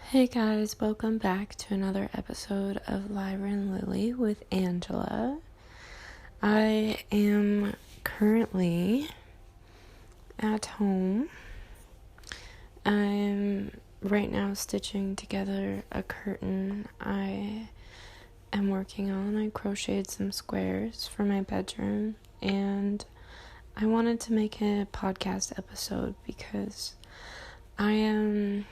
Hey guys, welcome back to another episode of Lyra and Lily with Angela. I am currently at home. I'm right now stitching together a curtain I am working on. I crocheted some squares for my bedroom, and I wanted to make a podcast episode because I am...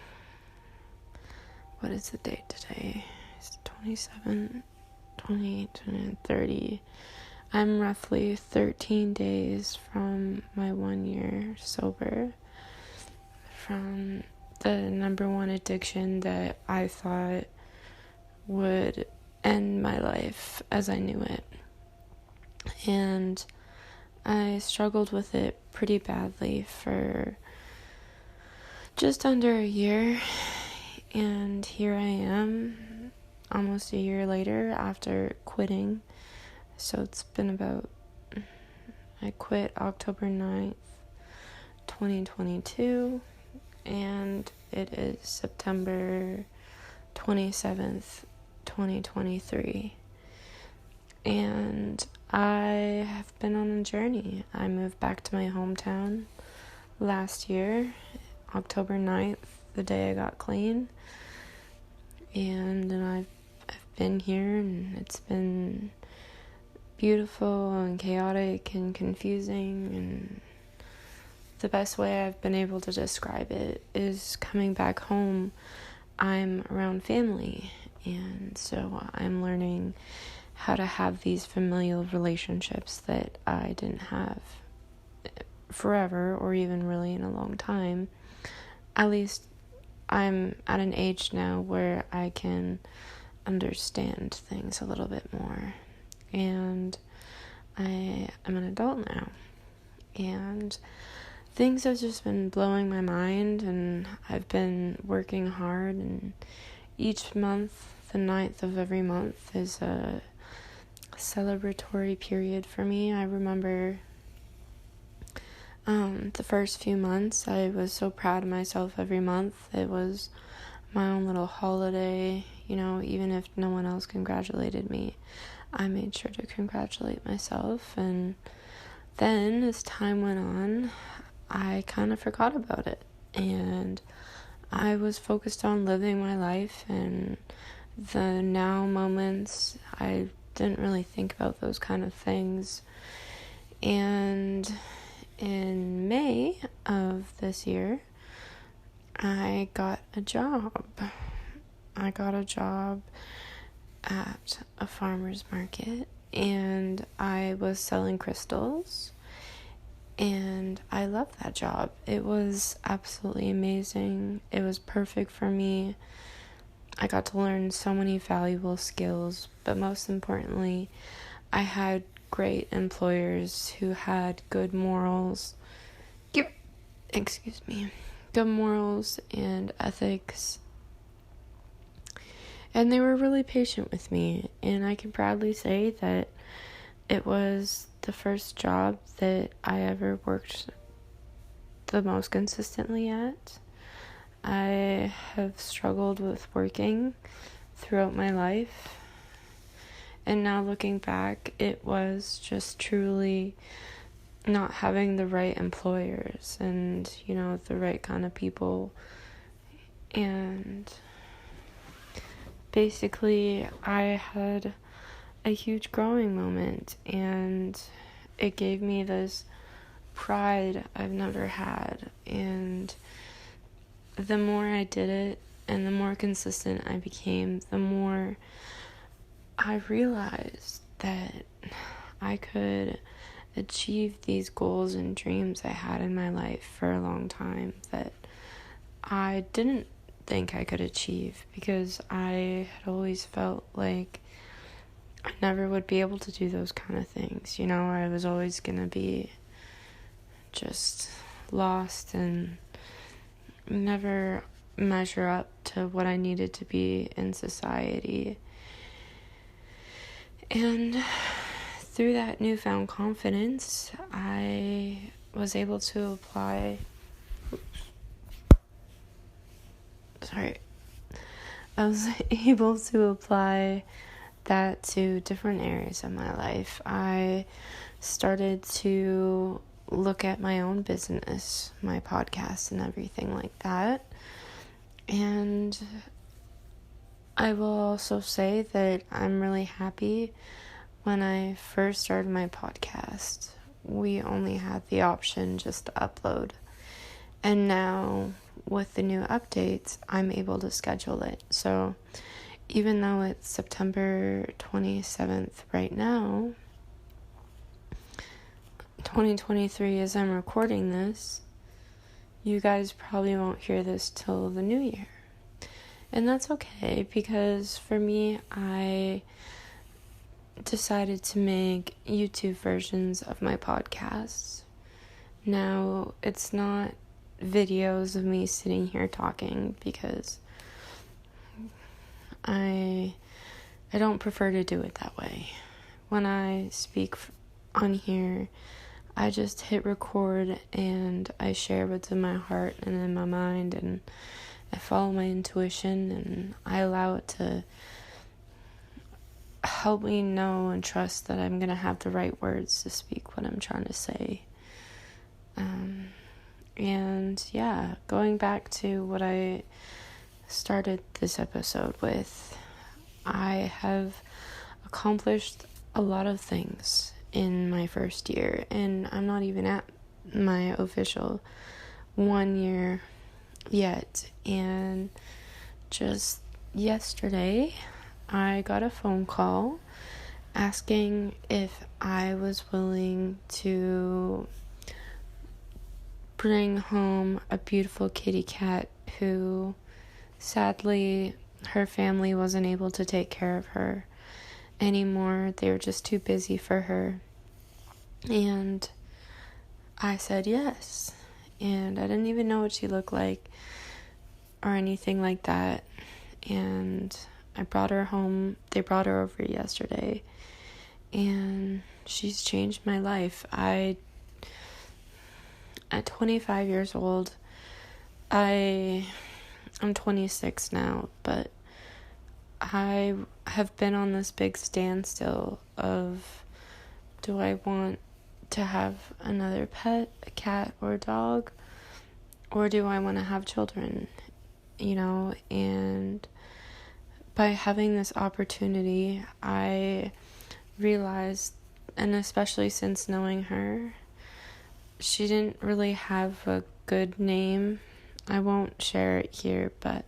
What is the date today? It's 27, 28, 29, 30. I'm roughly 13 days from my 1 year sober from the number one addiction that I thought would end my life as I knew it. And I struggled with it pretty badly for just under a year. And here I am, almost a year later after quitting. So it's been I quit October 9th, 2022, and it is September 27th, 2023. And I have been on a journey. I moved back to my hometown last year, October 9th, the day I got clean. And then I've been here, and it's been beautiful and chaotic and confusing, and the best way I've been able to describe it is coming back home, I'm around family, and so I'm learning how to have these familial relationships that I didn't have forever or even really in a long time. At least I'm at an age now where I can understand things a little bit more. And I am an adult now. And things have just been blowing my mind, and I've been working hard. And each month, the 9th of every month, is a celebratory period for me. I remember the first few months, I was so proud of myself every month. It was my own little holiday, even if no one else congratulated me, I made sure to congratulate myself. And then as time went on, I kind of forgot about it, and I was focused on living my life and the now moments. I didn't really think about those kind of things. And in May of this year, I got a job. I got a job at a farmer's market, and I was selling crystals, and I loved that job. It was absolutely amazing. It was perfect for me. I got to learn so many valuable skills, but most importantly, I had great employers who had good morals. Good morals and ethics. And they were really patient with me, and I can proudly say that it was the first job that I ever worked the most consistently at. I have struggled with working throughout my life, and now looking back, it was just truly not having the right employers and, the right kind of people. And basically, I had a huge growing moment, and it gave me this pride I've never had. And the more I did it and the more consistent I became, the more I realized that I could achieve these goals and dreams I had in my life for a long time that I didn't think I could achieve, because I had always felt like I never would be able to do those kind of things. I was always going to be just lost and never measure up to what I needed to be in society. And through that newfound confidence, I was able to apply I was able to apply that to different areas of my life. I started to look at my own business, my podcast, and everything like that. And I will also say that I'm really happy. When I first started my podcast, we only had the option just to upload. And now, with the new updates, I'm able to schedule it. So, even though it's September 27th right now, 2023, as I'm recording this, you guys probably won't hear this till the new year. And that's okay, because for me, I decided to make YouTube versions of my podcasts. Now, it's not videos of me sitting here talking, because I don't prefer to do it that way. When I speak on here, I just hit record and I share what's in my heart and in my mind, and I follow my intuition, and I allow it to help me know and trust that I'm going to have the right words to speak what I'm trying to say. And yeah, going back to what I started this episode with, I have accomplished a lot of things in my first year, and I'm not even at my official 1 year yet. And just yesterday, I got a phone call asking if I was willing to bring home a beautiful kitty cat who, sadly, her family wasn't able to take care of her anymore. They were just too busy for her. And I said yes. And I didn't even know what she looked like or anything like that. And I brought her home. They brought her over yesterday. And she's changed my life. At 25 years old, I'm 26 now, but I have been on this big standstill of, do I want to have another pet, a cat or a dog, or do I want to have children, and by having this opportunity, I realized, and especially since knowing her, she didn't really have a good name. I won't share it here, but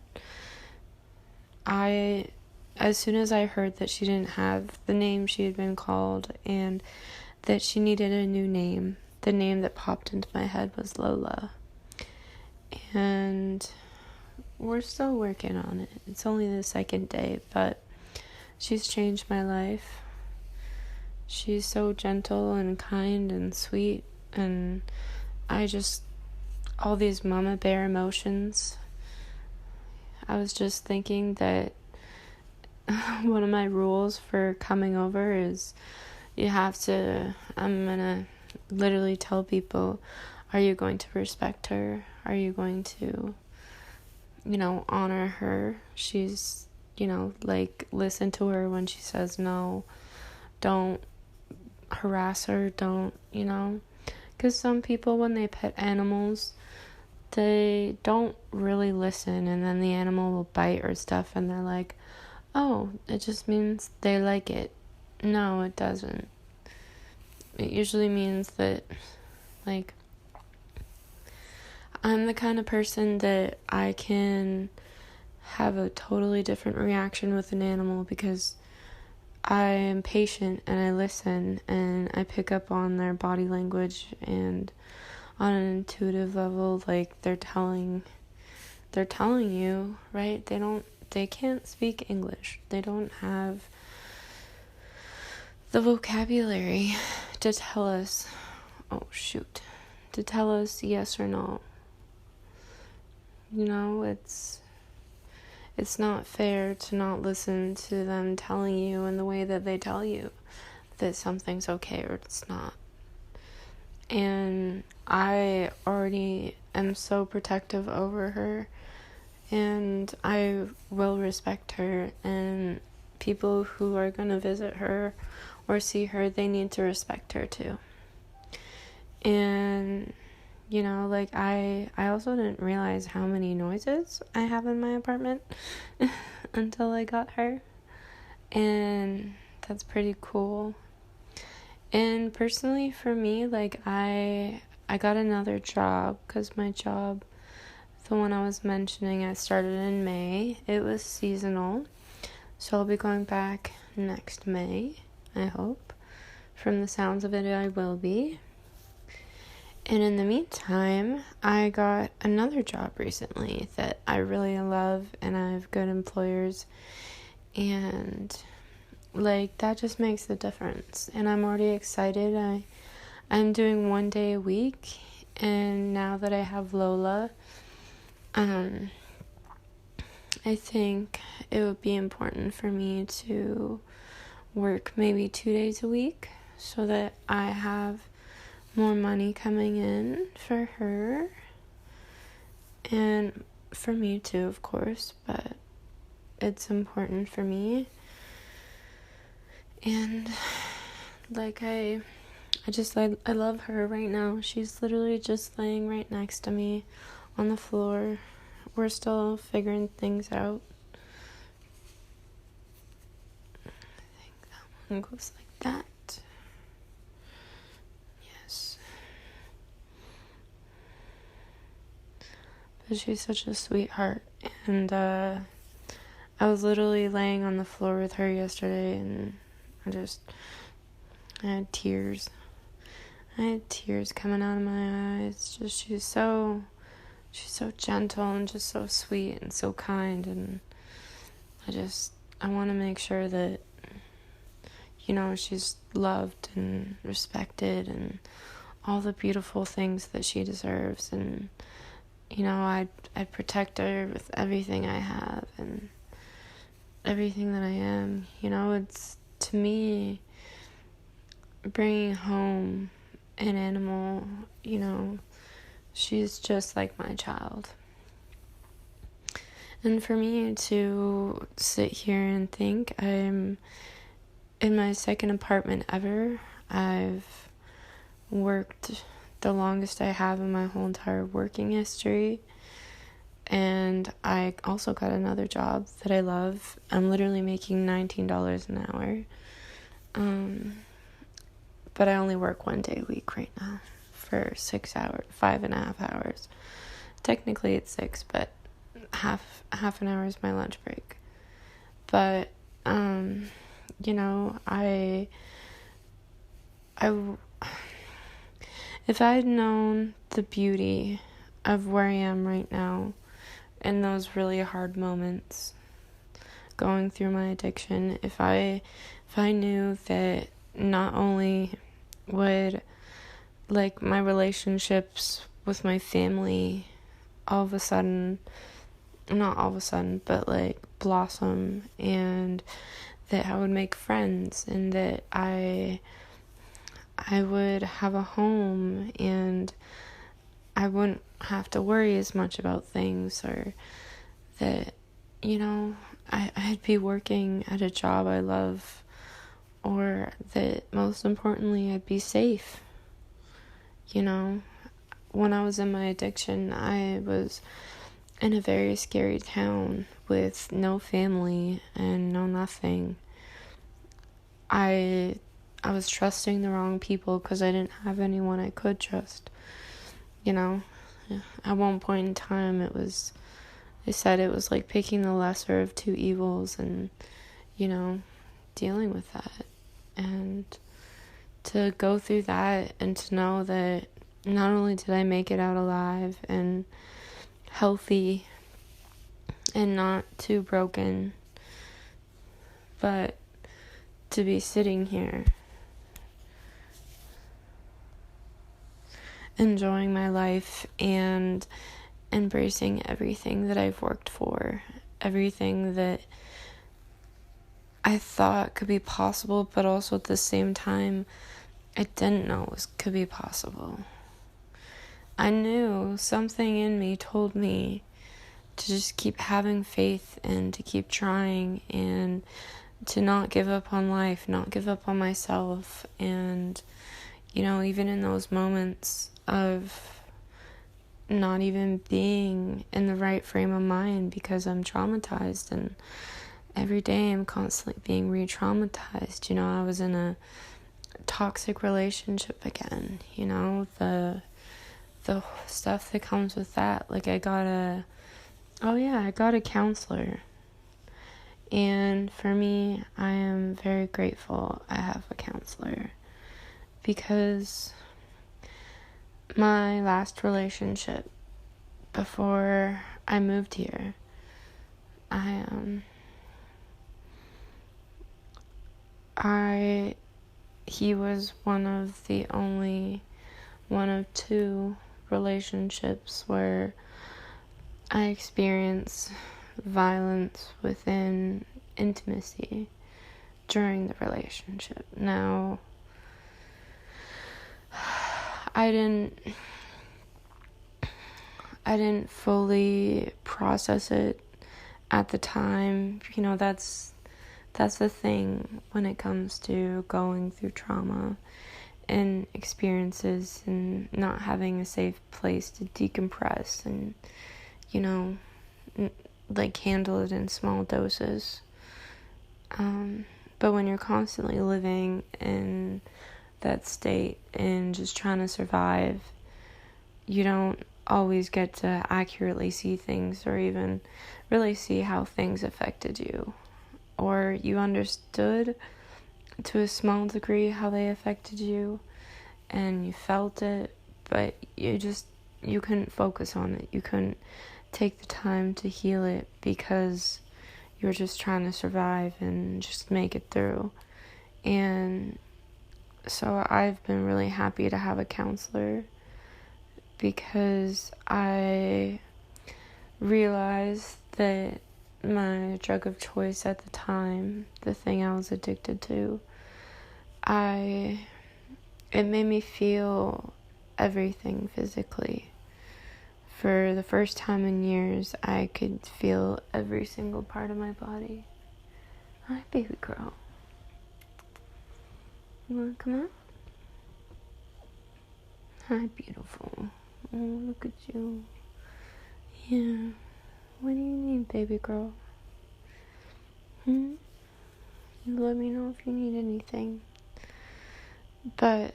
as soon as I heard that she didn't have the name she had been called and that she needed a new name, the name that popped into my head was Lola. And we're still working on it. It's only the second day, but she's changed my life. She's so gentle and kind and sweet, and all these mama bear emotions. I was just thinking that one of my rules for coming over is I'm gonna literally tell people, are you going to respect her? Are you going to, honor her? She's, listen to her when she says no. Don't harass her. Don't, because some people, when they pet animals, they don't really listen, and then the animal will bite or stuff, and they're like, oh, it just means they like it. No, it doesn't. It usually means that, I'm the kind of person that I can have a totally different reaction with an animal because I am patient and I listen and I pick up on their body language, and on an intuitive level, they're telling you, right? They can't speak English. They don't have the vocabulary to tell us, to tell us yes or no. It's not fair to not listen to them telling you in the way that they tell you that something's okay or it's not. And I already am so protective over her, and I will respect her, and people who are going to visit her or see her, they need to respect her too. And like I also didn't realize how many noises I have in my apartment until I got her, and that's pretty cool. And personally for me, like I got another job, because my job, the one I was mentioning, I started in May. It was seasonal, so I'll be going back next May, I hope. From the sounds of it, I will be. And in the meantime, I got another job recently that I really love, and I have good employers, and like that just makes a difference. And I'm already excited. I'm doing 1 day a week, and now that I have Lola, I think it would be important for me to work maybe 2 days a week, so that I have more money coming in for her, and for me too, of course, but it's important for me. And like I love her right now. She's literally just laying right next to me on the floor. We're still figuring things out. I think that one goes like that. Yes. But she's such a sweetheart. And I was literally laying on the floor with her yesterday, and I had tears. Coming out of my eyes. Just she's so gentle and just so sweet and so kind, and I want to make sure that she's loved and respected and all the beautiful things that she deserves. And I'd protect her with everything I have and everything that I am. It's, to me, bringing home an animal, she's just like my child. And for me to sit here and think, I'm in my second apartment ever. I've worked the longest I have in my whole entire working history. And I also got another job that I love. I'm literally making $19 an hour. But I only work 1 day a week right now for 6 hours, 5.5 hours. Technically it's 6, but half an hour is my lunch break. But, if I had known the beauty of where I am right now in those really hard moments going through my addiction, if I knew that not only would like my relationships with my family all of a sudden, not all of a sudden, but like blossom, and that I would make friends, and that I would have a home, and I wouldn't have to worry as much about things, or that, I'd be working at a job I love, or that most importantly, I'd be safe. When I was in my addiction, I was in a very scary town with no family and no nothing. I was trusting the wrong people because I didn't have anyone I could trust. At one point in time, they said it was like picking the lesser of two evils, and, dealing with that. And to go through that, and to know that not only did I make it out alive and healthy and not too broken, but to be sitting here enjoying my life and embracing everything that I've worked for, everything that I thought could be possible, but also at the same time I didn't know could be possible. I knew something in me told me to just keep having faith and to keep trying and to not give up on life, not give up on myself. And, even in those moments of not even being in the right frame of mind because I'm traumatized, and every day I'm constantly being re-traumatized. I was in a toxic relationship again, the stuff that comes with that. Like, I got a counselor. And for me, I am very grateful I have a counselor, because my last relationship before I moved here, he was one of two relationships where I experienced violence within intimacy during the relationship. Now, I didn't fully process it at the time. That's the thing when it comes to going through trauma and experiences and not having a safe place to decompress and, handle it in small doses. But when you're constantly living in that state and just trying to survive, you don't always get to accurately see things or even really see how things affected you. Or you understood to a small degree how they affected you and you felt it, but you couldn't focus on it. You couldn't take the time to heal it because you were just trying to survive and just make it through. And so I've been really happy to have a counselor, because I realized that my drug of choice at the time, the thing I was addicted to, it made me feel everything physically. For the first time in years, I could feel every single part of my body. Hi, baby girl. You wanna come out? Hi, beautiful. Oh, look at you. Yeah. What do you need, baby girl? You let me know if you need anything. But,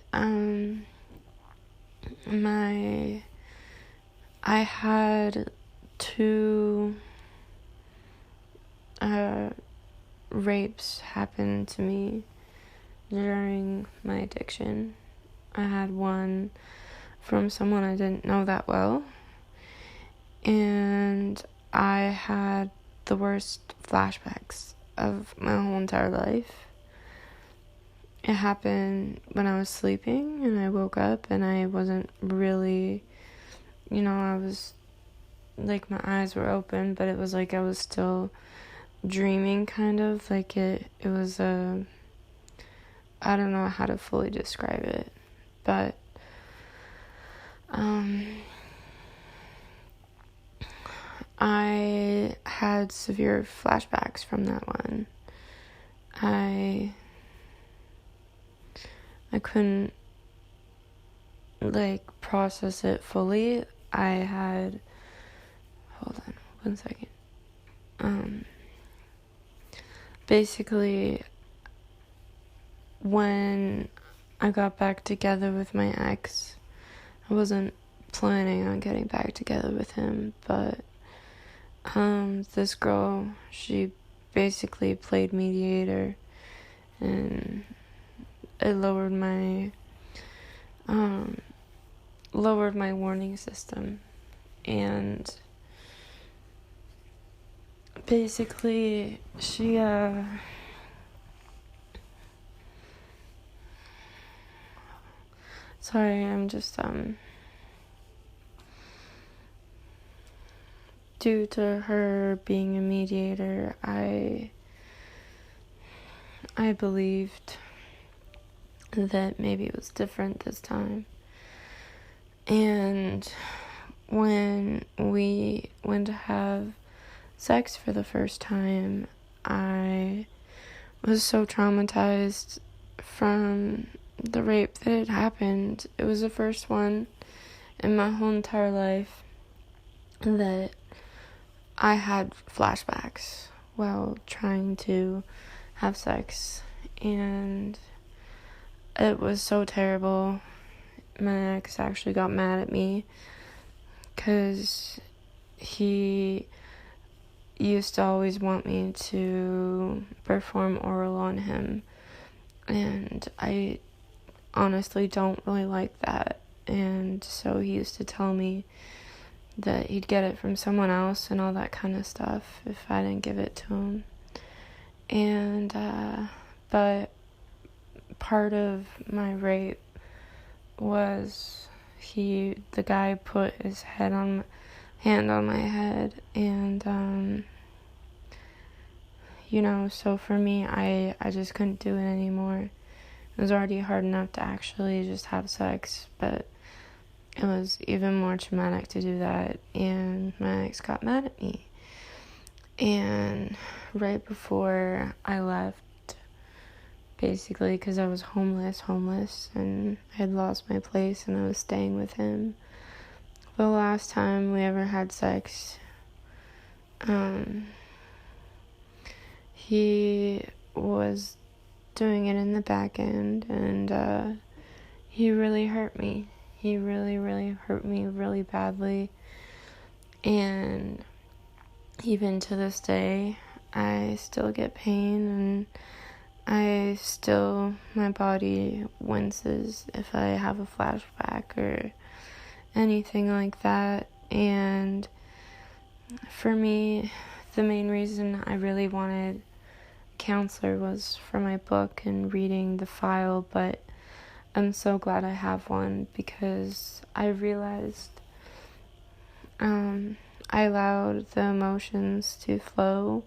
I had 2 rapes happen to me during my addiction. I had one from someone I didn't know that well, and I had the worst flashbacks of my whole entire life. It happened when I was sleeping, and I woke up, and I wasn't really, I was, like, my eyes were open, but it was like I was still dreaming, kind of, like it was I don't know how to fully describe it, but, I had severe flashbacks from that one. I couldn't, process it fully. Hold on 1 second. Basically, when I got back together with my ex, I wasn't planning on getting back together with him, but this girl, she basically played mediator, and it lowered my warning system. And basically she sorry, I'm just due to her being a mediator, I believed that maybe it was different this time. And when we went to have sex for the first time, I was so traumatized from the rape that had happened. It was the first one in my whole entire life that I had flashbacks while trying to have sex, and it was so terrible. My ex actually got mad at me because he used to always want me to perform oral on him, and I honestly don't really like that. And so he used to tell me that he'd get it from someone else and all that kind of stuff if I didn't give it to him. And but part of my rape was the guy put his hand on my head, and so for me, I just couldn't do it anymore. It was already hard enough to actually just have sex, but it was even more traumatic to do that, and my ex got mad at me. And right before I left, basically, because I was homeless, and I had lost my place, and I was staying with him. The last time we ever had sex, he was doing it in the back end, and he really hurt me. He really, really hurt me really badly. And even to this day, I still get pain, and my body winces if I have a flashback or anything like that. And for me, the main reason I really wanted a counselor was for my book and reading the file, but I'm so glad I have one because I realized I allowed the emotions to flow,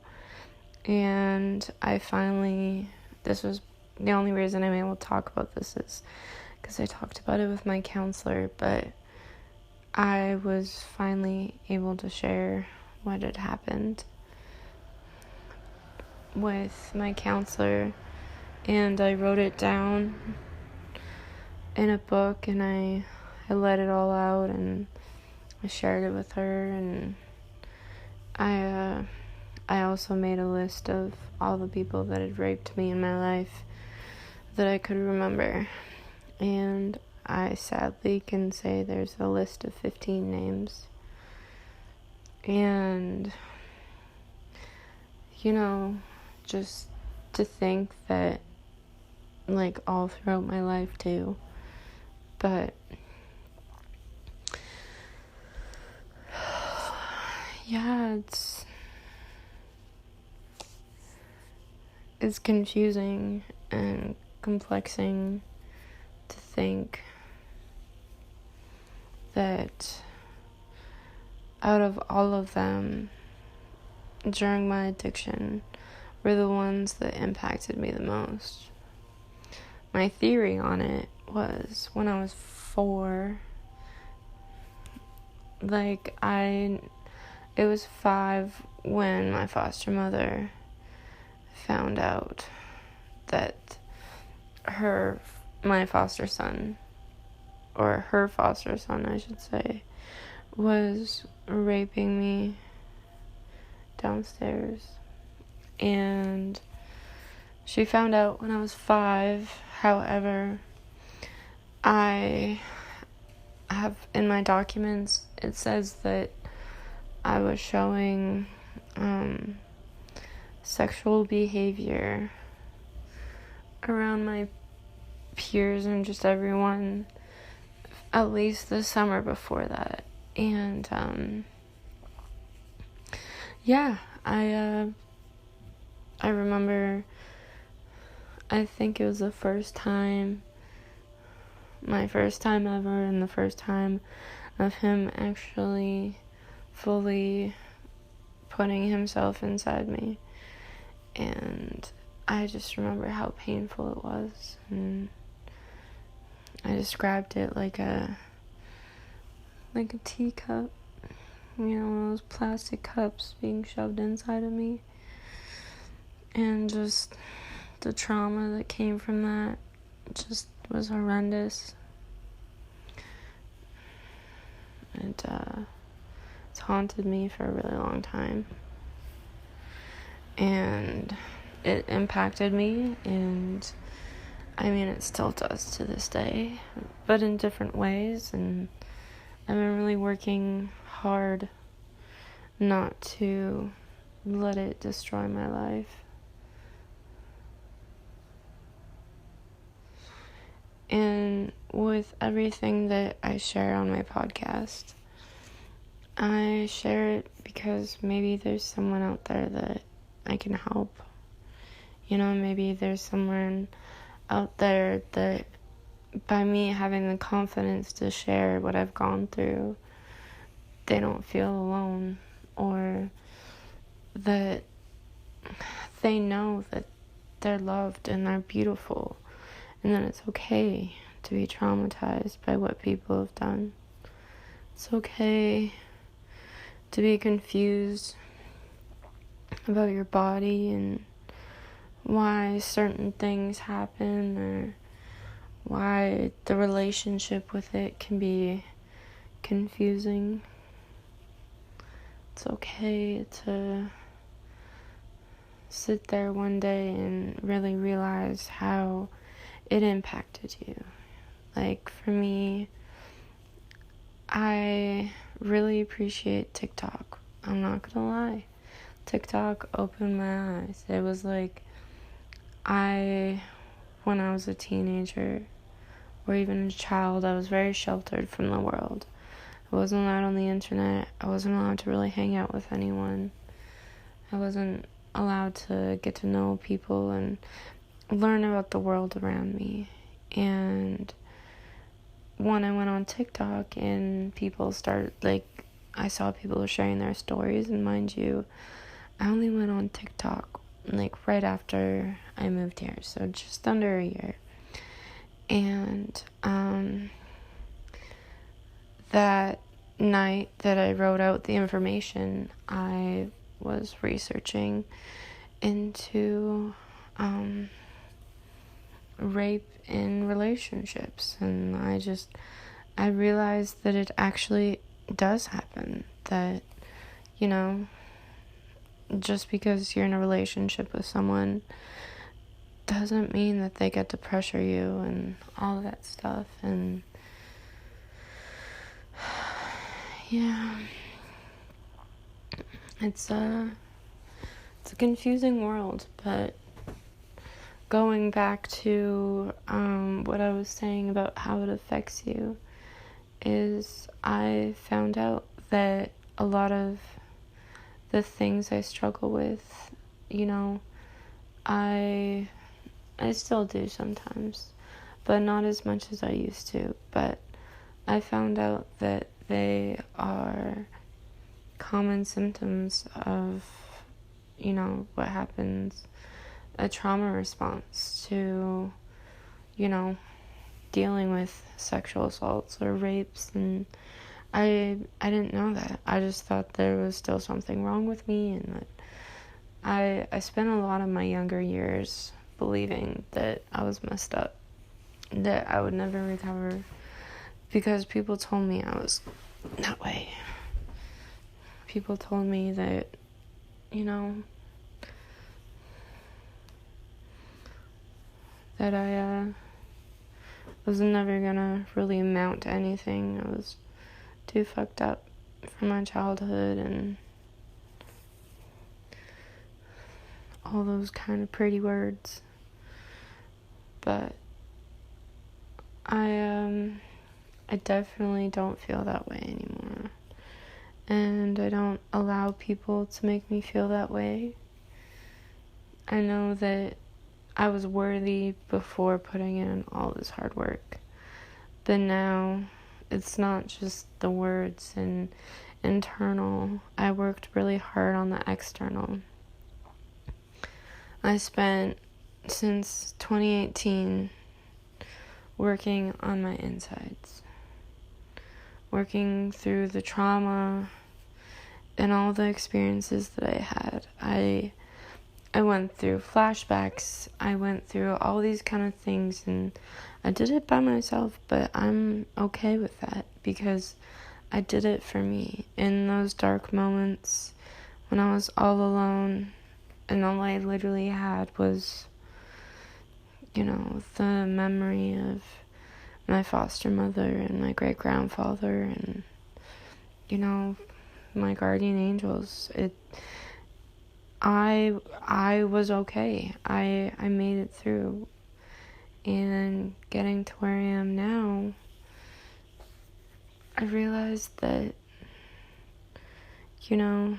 and this was the only reason I'm able to talk about this is because I talked about it with my counselor, but I was finally able to share what had happened with my counselor, and I wrote it down in a book, and I let it all out, and I shared it with her, and I also made a list of all the people that had raped me in my life that I could remember, and I sadly can say there's a list of 15 names. And just to think that, like, all throughout my life too, but yeah, it's confusing and complexing to think that out of all of them, during my addiction, were the ones that impacted me the most. My theory on it was when I was 4, it was 5 when my foster mother found out that my foster son, or her foster son, I should say, was raping me downstairs. And she found out when I was 5. However, I have in my documents, it says that I was showing sexual behavior around my peers and just everyone at least the summer before that. And I remember, I think it was my first time ever, and the first time of him actually fully putting himself inside me. And I just remember how painful it was, and I described it like like a teacup, those plastic cups being shoved inside of me. And just the trauma that came from that just was horrendous. It's haunted me for a really long time. And it impacted me, and it still does to this day, but in different ways. And I've been really working hard not to let it destroy my life. And with everything that I share on my podcast, I share it because maybe there's someone out there that I can help. Maybe there's someone out there that, by me having the confidence to share what I've gone through, they don't feel alone, or that they know that they're loved and they're beautiful, and that it's okay to be traumatized by what people have done. It's okay to be confused about your body and why certain things happen, or why the relationship with it can be confusing. It's okay to sit there one day and really realize how it impacted you. Like, for me, I really appreciate TikTok. I'm not gonna lie. TikTok opened my eyes. It was like, when I was a teenager, or even a child, I was very sheltered from the world. I wasn't allowed on the internet. I wasn't allowed to really hang out with anyone. I wasn't allowed to get to know people and learn about the world around me. And when I went on TikTok and people started, I saw people sharing their stories, and mind you, I only went on TikTok right after I moved here, so just under a year. And that night that I wrote out the information, I was researching into rape in relationships, and I realized that it actually does happen. That, just because you're in a relationship with someone doesn't mean that they get to pressure you and all that stuff. And yeah, it's a confusing world. But going back to what I was saying about how it affects you, is I found out that a lot of the things I struggle with, I still do sometimes, but not as much as I used to. But I found out that they are common symptoms of, what happens, a trauma response to, dealing with sexual assaults or rapes. And I didn't know that. I just thought there was still something wrong with me, and that I spent a lot of my younger years believing that I was messed up, that I would never recover, because people told me I was that way. People told me that, that I was never gonna really amount to anything. I was too fucked up from my childhood and all those kind of pretty words. But I definitely don't feel that way anymore. And I don't allow people to make me feel that way. I know that I was worthy before putting in all this hard work. But now it's not just the words and internal. I worked really hard on the external. I spent since 2018 working on my insides. working through the trauma and all the experiences that I had. I went through flashbacks. I went through all these kind of things, and I did it by myself, but I'm okay with that because I did it for me. In those dark moments when I was all alone and all I literally had was, the memory of my foster mother and my great-grandfather and, my guardian angels. I was okay. I made it through. And getting to where I am now, I realized that, I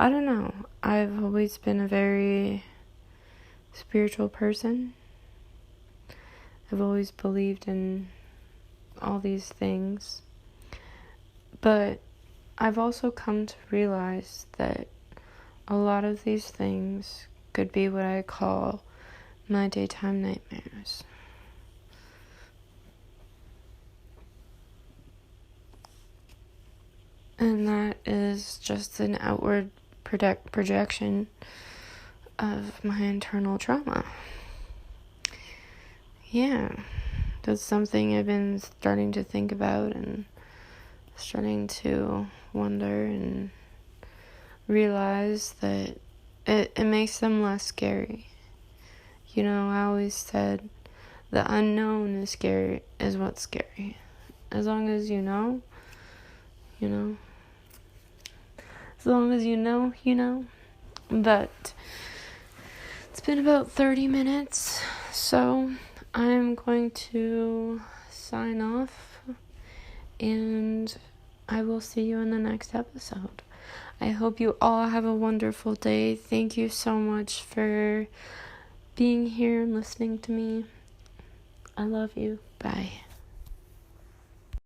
don't know. I've always been a very spiritual person. I've always believed in all these things. But I've also come to realize that a lot of these things could be what I call my daytime nightmares. And that is just an outward projection of my internal trauma. Yeah, that's something I've been starting to think about and starting to wonder and realize that it makes them less scary. I always said the unknown is scary, is what's scary. As long as you know. As long as you know. But it's been about 30 minutes, so I'm going to sign off, and I will see you in the next episode. I hope you all have a wonderful day. Thank you so much for being here and listening to me. I love you. Bye.